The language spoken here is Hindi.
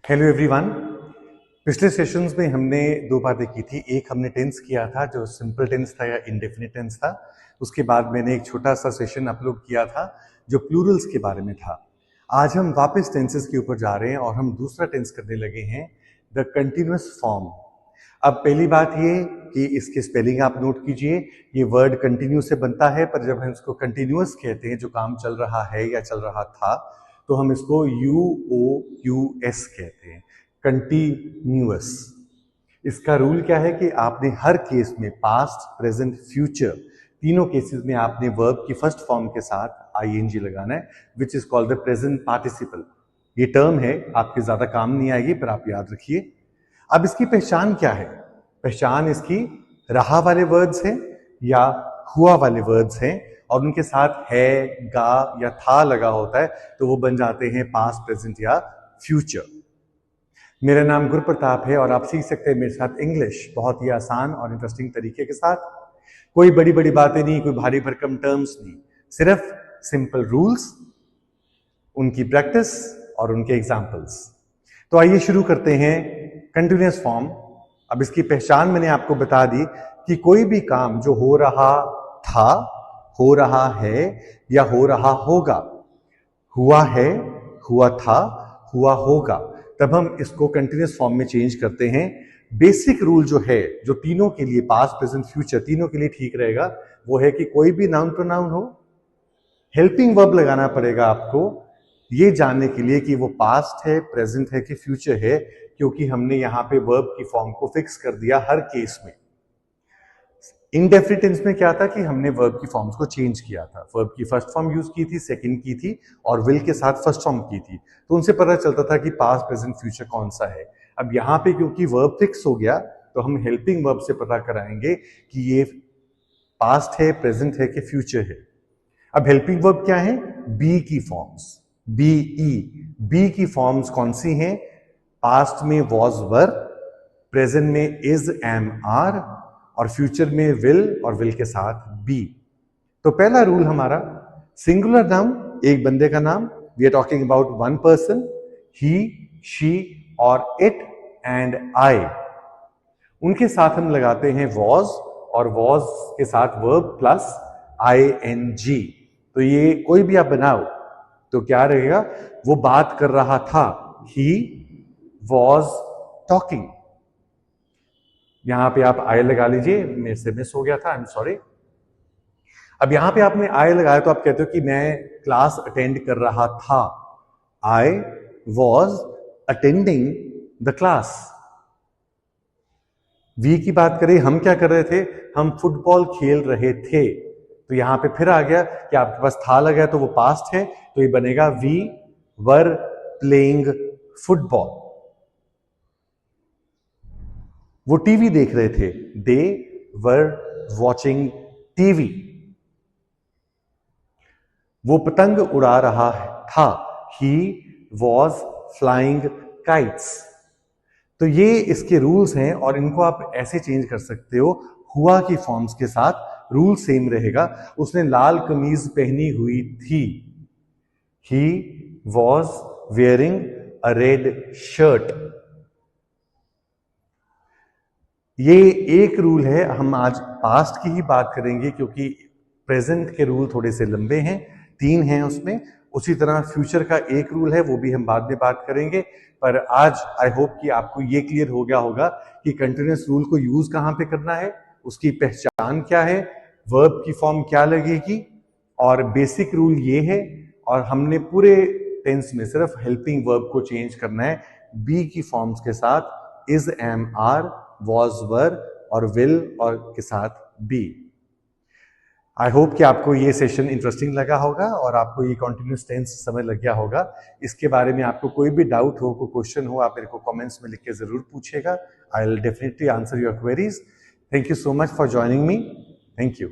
Hello everyone. पिछले सेशंस में हमने दो बातें की थी। एक हमने टेंस किया था जो सिंपल टेंस था या इंडेफिनिट टेंस था। उसके बाद मैंने एक छोटा सा सेशन अपलोड किया था जो प्लूरल्स के बारे में था। आज हम वापस टेंसेस के ऊपर जा रहे हैं और हम दूसरा टेंस करने लगे हैं, द कंटिन्यूअस फॉर्म। अब पहली बात ये कि इसके स्पेलिंग आप नोट कीजिए। ये वर्ड कंटिन्यू से बनता है, पर जब हम इसको कंटिन्यूअस कहते हैं, जो काम चल रहा है या चल रहा था, तो हम इसको UOUS कहते हैं, कंटिन्यूअस। इसका रूल क्या है कि आपने हर केस में पास्ट, प्रेजेंट, फ्यूचर, तीनों केसेस में आपने वर्ब की फर्स्ट फॉर्म के साथ ING लगाना है, which is called the present participle. ये टर्म है, आपके ज्यादा काम नहीं आएगी, पर आप याद रखिए। अब इसकी पहचान क्या है? पहचान इसकी रहा वाले वर्ड्स हैं या हुआ वाले वर्ड्स हैं, और उनके साथ है, गा या था लगा होता है, तो वो बन जाते हैं पास्ट, प्रेजेंट या फ्यूचर। मेरा नाम गुरुप्रताप है और आप सीख सकते हैं मेरे साथ इंग्लिश बहुत ही आसान और इंटरेस्टिंग तरीके के साथ। कोई बड़ी बड़ी बातें नहीं, कोई भारी भरकम टर्म्स नहीं, सिर्फ सिंपल रूल्स, उनकी प्रैक्टिस और उनके एग्जाम्पल्स। तो आइए शुरू करते हैं कंटिन्यूअस फॉर्म। अब इसकी पहचान मैंने आपको बता दी कि कोई भी काम जो हो रहा था, हो रहा है या हो रहा होगा, हुआ है, हुआ था, हुआ होगा, तब हम इसको कंटिन्यूअस फॉर्म में चेंज करते हैं। बेसिक रूल जो है, जो तीनों के लिए, पास्ट, प्रेजेंट, फ्यूचर, तीनों के लिए ठीक रहेगा, वो है कि कोई भी नाउन प्रोनाउन हो, हेल्पिंग वर्ब लगाना पड़ेगा आपको, ये जानने के लिए कि वो पास्ट है, प्रेजेंट है कि फ्यूचर है, क्योंकि हमने यहां पे वर्ब की फॉर्म को फिक्स कर दिया हर केस में। इंडेफिनिट टेंस में क्या था कि हमने वर्ब की फॉर्म्स को चेंज किया था। वर्ब की फर्स्ट फॉर्म यूज की थी, सेकंड की थी, और विल के साथ फर्स्ट फॉर्म की थी, तो उनसे पता चलता था कि पास्ट, प्रेजेंट, फ्यूचर कौन सा है। अब यहां पे क्योंकि वर्ब फिक्स हो गया, तो हम हेल्पिंग वर्ब से पता कराएंगे कि ये पास्ट है, प्रेजेंट है कि फ्यूचर है। अब हेल्पिंग वर्ब क्या है? बी की फॉर्म्स, BE। बी की फॉर्म्स कौन सी हैं? पास्ट में वॉज, वर, प्रेजेंट में इज, एम, आर, और फ्यूचर में विल, और विल के साथ बी। तो पहला रूल हमारा, सिंगुलर नाउन, एक बंदे का नाम, we are talking about one person, he, she और इट एंड आई, उनके साथ हम लगाते हैं वॉज, और वॉज के साथ वर्ब प्लस ING। तो ये कोई भी आप बनाओ तो क्या रहेगा? वो बात कर रहा था, ही वॉज टॉकिंग। यहां पे आप आई लगा लीजिए, मेरे से मिस हो गया था, आई एम सॉरी। अब यहां पे आपने आई लगाया तो आप कहते हो कि मैं क्लास अटेंड कर रहा था, I was attending the class. V की बात करें, हम क्या कर रहे थे? हम फुटबॉल खेल रहे थे। तो यहां पे फिर आ गया कि आपके पास था लगा, तो वो पास्ट है, तो ये बनेगा वी वर प्लेइंग फुटबॉल। वो टीवी देख रहे थे, दे वर वॉचिंग टीवी। वो पतंग उड़ा रहा था, ही वॉज फ्लाइंग काइट्स। तो ये इसके रूल्स हैं और इनको आप ऐसे चेंज कर सकते हो। हुआ की फॉर्म्स के साथ रूल सेम रहेगा। उसने लाल कमीज पहनी हुई थी, he was wearing a red shirt. ये एक रूल है। हम आज पास्ट की ही बात करेंगे क्योंकि प्रेजेंट के रूल थोड़े से लंबे हैं, 3 हैं उसमें। उसी तरह फ्यूचर का एक रूल है, वो भी हम बाद में बात करेंगे। पर आज आई होप कि आपको ये क्लियर हो गया होगा कि कंटिन्यूअस रूल को यूज कहां पे करना है, उसकी पहचान क्या है, वर्ब की फॉर्म क्या लगेगी, और बेसिक रूल ये है। और हमने पूरे टेंस में सिर्फ हेल्पिंग वर्ब को चेंज करना है, बी की फॉर्म्स के साथ इज, एम, आर, वॉज, वर और विल और के साथ बी। आई होप कि आपको ये सेशन इंटरेस्टिंग लगा होगा और आपको ये कॉन्टिन्यूस टेंस समझ लग गया होगा। इसके बारे में आपको कोई भी डाउट हो, कोई क्वेश्चन हो, आप मेरे को कमेंट्स में लिख के जरूर पूछेगा। I will definitely answer your queries. Thank you so much for joining me. Thank you.